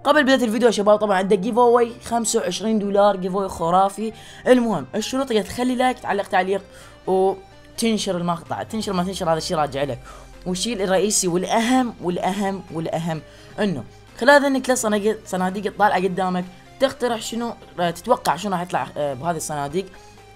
قبل بداية الفيديو يا شباب طبعا عندك جيف اواي $25 جيف اواي خرافي. المهم الشروط هي تخلي لايك، تعلق تعليق، وتنشر المقطع. تنشر ما تنشر هذا الشيء راجع لك. والشيء الرئيسي والاهم انه خلال انك ثلاث صناديق طالعه قدامك تقترح شنو تتوقع شنو راح يطلع بهذه الصناديق.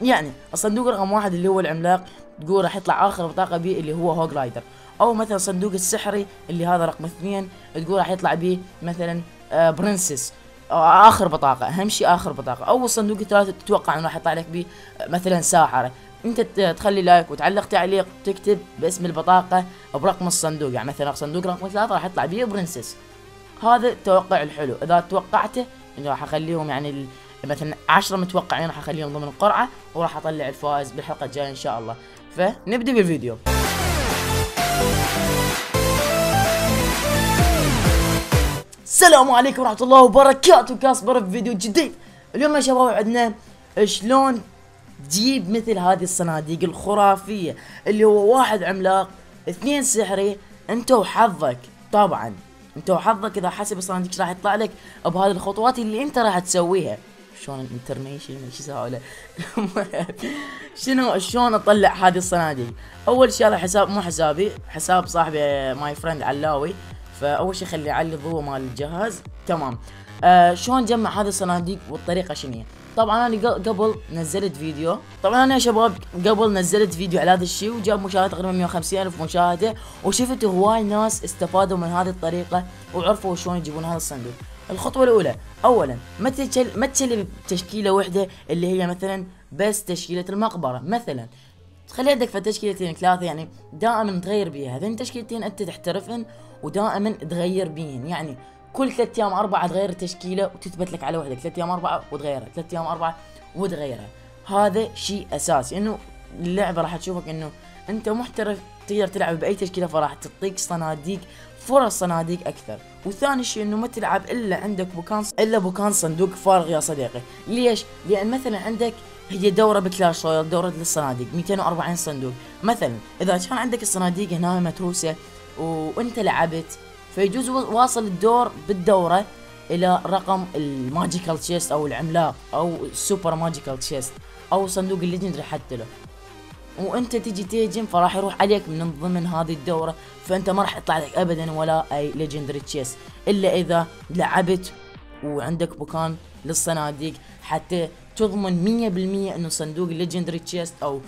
يعني الصندوق رقم 1 اللي هو العملاق تقول راح يطلع اخر بطاقه بيه اللي هو هوغ رايدر، او مثلا صندوق السحري اللي هذا رقم 2 تقول راح يطلع بيه مثلا برنسس اخر بطاقه. اهم شيء اخر بطاقه. او الصندوق الثالث تتوقع انه راح يطلع لك بيه مثلا ساحره. انت تخلي لايك وتعلق تعليق تكتب باسم البطاقه برقم الصندوق. يعني مثلا صندوق رقم 3 راح يطلع بيه برنسس. هذا التوقع الحلو. اذا توقعته انه راح اخليهم يعني مثلا 10 متوقعين راح اخليهم ضمن القرعه، وراح اطلع الفائز بالحلقه الجايه ان شاء الله. فنبدا بالفيديو. السلام عليكم ورحمه الله وبركاته. كاسبر في فيديو جديد. اليوم يا شباب عندنا شلون تجيب مثل هذه الصناديق الخرافيه اللي هو 1 عملاق 2 سحري. انت وحظك طبعا، انت وحظك اذا حسب الصناديق راح يطلع لك بهذه الخطوات اللي انت راح تسويها. شلون الانترنيشن شو يسوي شلون اطلع هذه الصناديق؟ اول شيء هذا حساب مو حسابي، حساب صاحبي ماي فريند علاوي. فاول شيء خلي يعلي الضوء مال الجهاز. تمام. شلون جمع هذه الصناديق والطريقه شنو هي؟ طبعا انا قبل نزلت فيديو، طبعا انا يا شباب قبل نزلت فيديو على هذا الشيء وجاب مشاهده تقريبا 150,000 مشاهده، وشفت هواي ناس استفادوا من هذه الطريقه وعرفوا شلون يجيبون هذا الصندوق. الخطوه الاولى، اولا ما تشيل بتشكيله واحده اللي هي مثلا بس تشكيله المقبره. مثلا تخلي عندك في تشكيلتين 3 يعني دائما تغير بيها. هذين تشكيلتين انت تحترفن ودائما تغير بيهن. يعني كل 3 ايام 4 تغير التشكيله وتثبت لك على وحدك، 3 ايام 4 وتغيرها، 3 ايام 4 وتغيرها. هذا شيء اساسي، انه اللعبه راح تشوفك انه انت محترف تقدر تلعب باي تشكيله، فراح تعطيك صناديق، فرص صناديق اكثر. وثاني شيء انه ما تلعب الا عندك بوكان صندوق فارغ يا صديقي. ليش؟ لان مثلا عندك هي دوره بكلاش رويال، دوره للصناديق 240 صندوق. مثلا اذا كان عندك الصناديق هنا متروسه وانت لعبت، فيجوز واصل الدور بالدوره الى رقم الماجيكال تشيست او العملاق او السوبر ماجيكال تشيست او صندوق الليجندري حتى له، وانت تجي تهجم فراح يروح عليك من ضمن هذه الدوره، فانت ما راح يطلع لك ابدا ولا اي ليجندري تشيست الا اذا لعبت وعندك بوكان للصناديق حتى تضمن 100% انه صندوق الليجندري تشيست او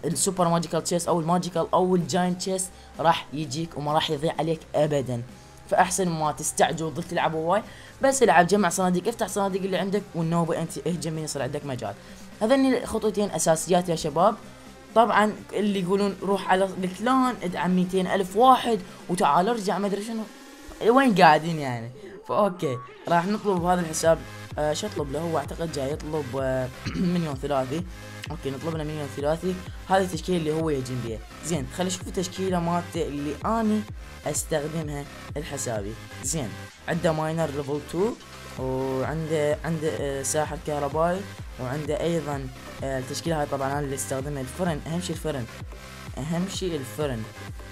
السوبر ماجيكال تشيست او الماجيكال او الجاينت تشيست راح يجيك وما راح يضيع عليك ابدا. فاحسن ما تستعجل وتظل تلعب هواي، بس العب جمع صناديق، افتح صناديق اللي عندك والنوبه انت اهجم من يصير عندك مجال. هذني خطوتين اساسيات يا شباب. طبعا اللي يقولون روح على الكلان ادعم 200,000 واحد وتعال ارجع ما ادري شنو، وين قاعدين يعني؟ فاوكي راح نطلب بهذا الحساب. شو اطلب له؟ هو اعتقد جاي يطلب مليون ثلاثي. اوكي نطلب له مليون ثلاثي. هذه التشكيله اللي هو يهجم بيها. زين خلينا نشوف التشكيله مالته اللي اني استخدمها لحسابي. زين عنده ماينر ليفل 2 وعنده ساحر كهربائي، وعنده ايضا التشكيله هاي طبعا انا اللي استخدمها الفرن. اهم شيء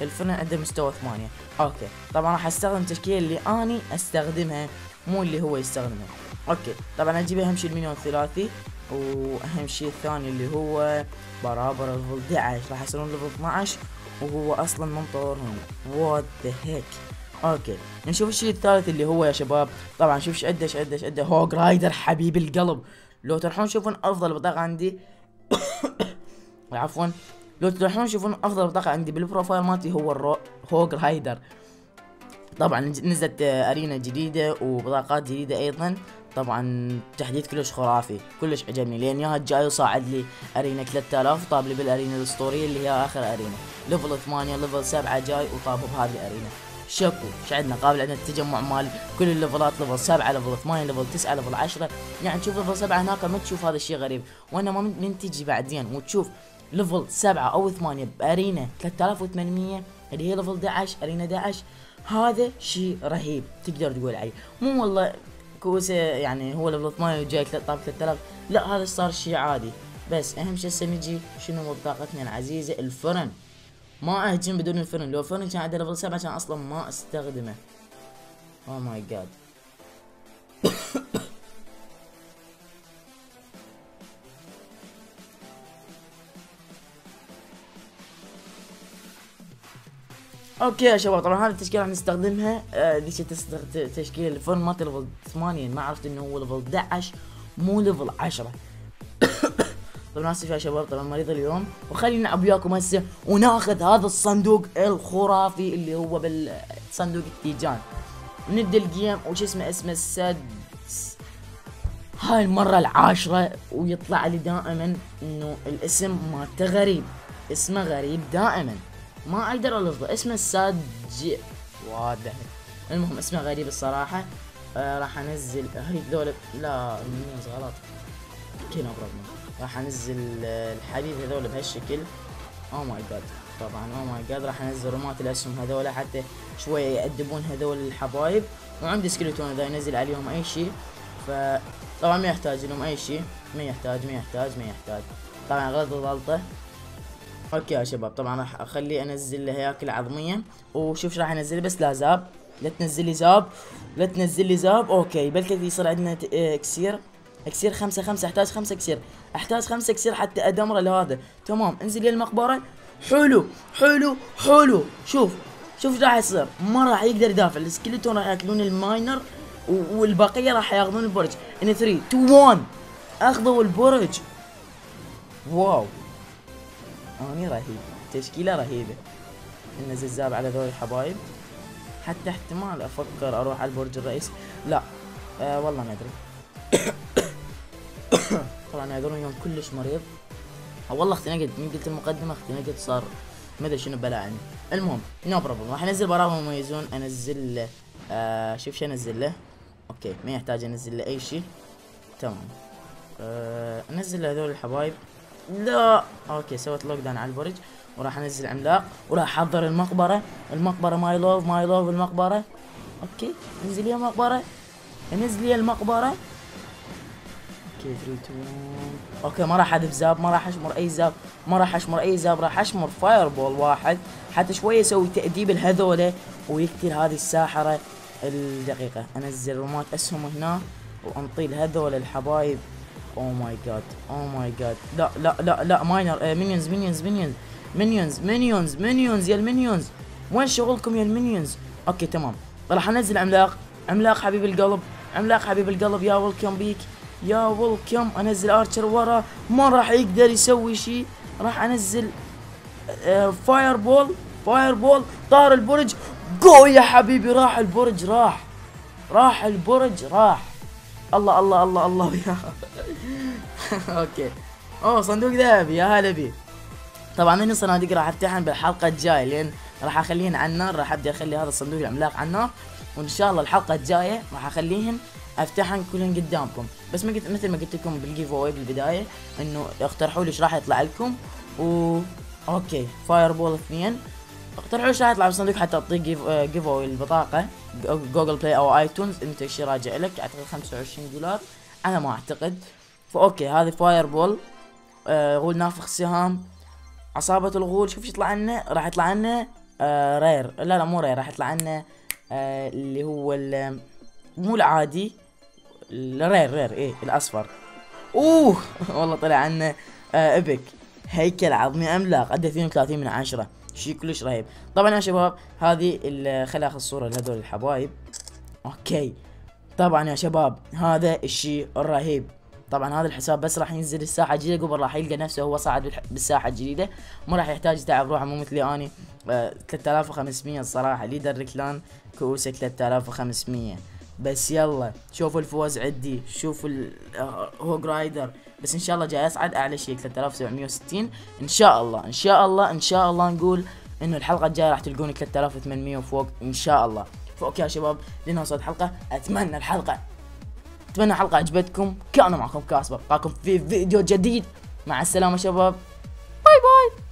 الفرن عنده مستوى 8. اوكي طبعا راح استخدم التشكيله اللي اني استخدمها مو اللي هو يستخدمها. اوكي طبعا اجيب اهم شيء المليون ثلاثي، واهم شيء الثاني اللي هو برابر ليفل 11 راح يصيرون ليفل 12 وهو اصلا منطورهم. وات ذا هيك. اوكي نشوف الشيء الثالث اللي هو يا شباب. طبعا شوف ايش عنده هوغ رايدر حبيب القلب. لو تروحون تشوفون افضل بطاقه عندي عفوا لو تروحون تشوفون افضل بطاقه عندي بالبروفايل مالتي هو هوغ رايدر. طبعا نزلت ارينا جديده وبطاقات جديده ايضا. طبعا تحديث كلش خرافي، كلش عجبني لان ياها جاي وصاعد لي ارينا 3000 طاب لي بالارينا الاسطوريه اللي هي اخر ارينا ليفل 8 ليفل 7 جاي وطاب بهذه الارينا. شكو ايش عندنا قابل عندنا التجمع مال كل الليفلات ليفل 7 ليفل 8 ليفل 9 ليفل 10. يعني تشوف ليفل 7 هناك ما تشوف هذا الشيء غريب، وانما من تجي بعدين وتشوف ليفل 7 او 8 بارينا 3800 اللي هي ليفل 11 ارينا 11، هذا شيء رهيب تقدر تقول عليه. مو والله كوسه يعني هو ليفل 8 وجاي طاب 3000، لا هذا صار شيء عادي. بس اهم شيء هسه نجي شنو بطاقتنا العزيزه الفرن. ما اهجم بدون الفرن، لو الفرن كان عنده ليفل 7 كان اصلا ما استخدمه. اوه ماي جاد اوكي يا شباب، طبعا هذه التشكيله راح نستخدمها. ذيك تشكيله الفورمات ليفل 8، ما عرفت انه هو ليفل 11 مو ليفل 10. طبعا اسف يا شباب، طبعا مريض اليوم، وخلينا نلعب وياكم هسه وناخذ هذا الصندوق الخرافي اللي هو بالصندوق التيجان. نبدا الجيم وش اسمه السادس، هاي المرة العاشرة، ويطلع لي دائما انه الاسم مالته غريب، اسمه غريب دائما، ما اقدر الفظه، اسمه السادج واضح. المهم اسمه غريب الصراحة. راح انزل هذي ذول، لا المينيونز غلط كنا برضه. راح انزل الحديد هذول بهالشكل. او ماي جاد، طبعا او ماي جاد، راح انزل رمات الاسهم هذول حتى شوية يأدبون هذول الحبايب. وعندي سكيلتون اذا ينزل عليهم اي شيء، فطبعا ما يحتاج لهم اي شيء، ما يحتاج. طبعا غلطة. اوكي يا شباب، طبعا راح اخليه انزل له هياكل عظمية. وشوف راح انزل، بس لا زاب، لا تنزل لي زاب. اوكي بلكي يصير عندنا اكسير 5 احتاج 5 اكسير، احتاج 5 اكسير حتى ادمره لهذا. تمام، انزل لي المقبرة. حلو. شوف ايش راح يصير، ما راح يقدر يدافع. السكيلتون راح ياكلون الماينر، والبقية راح ياخذون البرج. ان 3 2 1 اخذوا البرج. واو، اني رهيب، تشكيلة رهيبة. ننزل زاب على ذول الحبايب، حتى احتمال افكر اروح على البرج الرئيسي. لا والله ما ادري. طبعا يقولون يوم كلش مريض، والله اختنقت من قلت المقدمة، اختنقت صار ما ادري شنو بلا عني. المهم نو بروبلم، راح انزل براهم مميزون. انزل شوف شو انزل له. اوكي ما يحتاج انزل له اي شيء. تمام، انزل له هذول الحبايب. لا اوكي، سويت لوك داون على البرج، وراح انزل عملاق، وراح احضر المقبرة ماي لوف المقبرة. اوكي انزل يا مقبرة، اوكي 3 2 اوكي. ما راح اذب زاب، ما راح اشمر اي زاب، راح اشمر فاير بول واحد حتى شويه يسوي تأديب الهذوله ويقتل هذه الساحره الدقيقه. انزل رمات اسهم هنا وانطيل هذول الحبايب. او ماي جاد، لا ماينر، مينيونز يا المينيونز، وين شغلكم يا المينيونز؟ اوكي تمام، راح انزل عملاق حبيب القلب، يا ويلكم بيك، يا ويلكم. انزل ارشر ورا، ما راح يقدر يسوي شيء. راح انزل فاير بول، طار البرج. جو يا حبيبي، راح البرج، الله يا اوكي. صندوق ذهبي، يا هلا بي. طبعا من الصناديق راح افتحهم بالحلقه الجايه، لان راح اخليهن على النار. راح ابدا اخلي هذا الصندوق العملاق على النار، وان شاء الله الحلقه الجايه راح اخليهن افتحن كلهن قدامكم. بس مثل ما قلت لكم بالجيف اوي بالبدايه، انه اقترحوا لي ايش راح يطلع لكم. اوكي فاير بول 2، اقترحوا ايش راح يطلع بالصندوق حتى اعطيك جيف اوي البطاقه جوجل بلاي او ايتونز. انت الشيء راجع لك، اعتقد $25 انا ما اعتقد. فاوكي هذه فاير بول. غول نافخ سهام، عصابة الغول. شوف يطلع عنا، راح يطلع عنا رير، لا مو رير، راح يطلع عنا اللي هو مو العادي، رير ايه الاصفر. والله طلع عنا ابك هيكل عظمي عملاق، ادى 32 من 10، شيء كلش رهيب. طبعا يا شباب هذه خليني اخذ الصورة لهذول الحبايب. اوكي طبعا يا شباب هذا الشيء الرهيب. طبعا هذا الحساب بس راح ينزل الساحه الجديده، قبل راح يلقى نفسه هو صاعد بالساحه الجديده، ما راح يحتاج يتعب روحه، مو مثلي اني 3500 الصراحه. ليدر الكلان كؤوسه 3500 بس. يلا شوفوا الفوز عندي، شوفوا هوج رايدر، بس ان شاء الله جاي اصعد اعلى شيء 3760 ان شاء الله. ان شاء الله نقول انه الحلقه الجايه راح تلقوني 3800 وفوق ان شاء الله. فاوكي يا شباب، لنا وصلت الحلقه، اتمنى الحلقه عجبتكم. كان معكم كاسبر، القاكم في فيديو جديد. مع السلامه شباب، باي باي.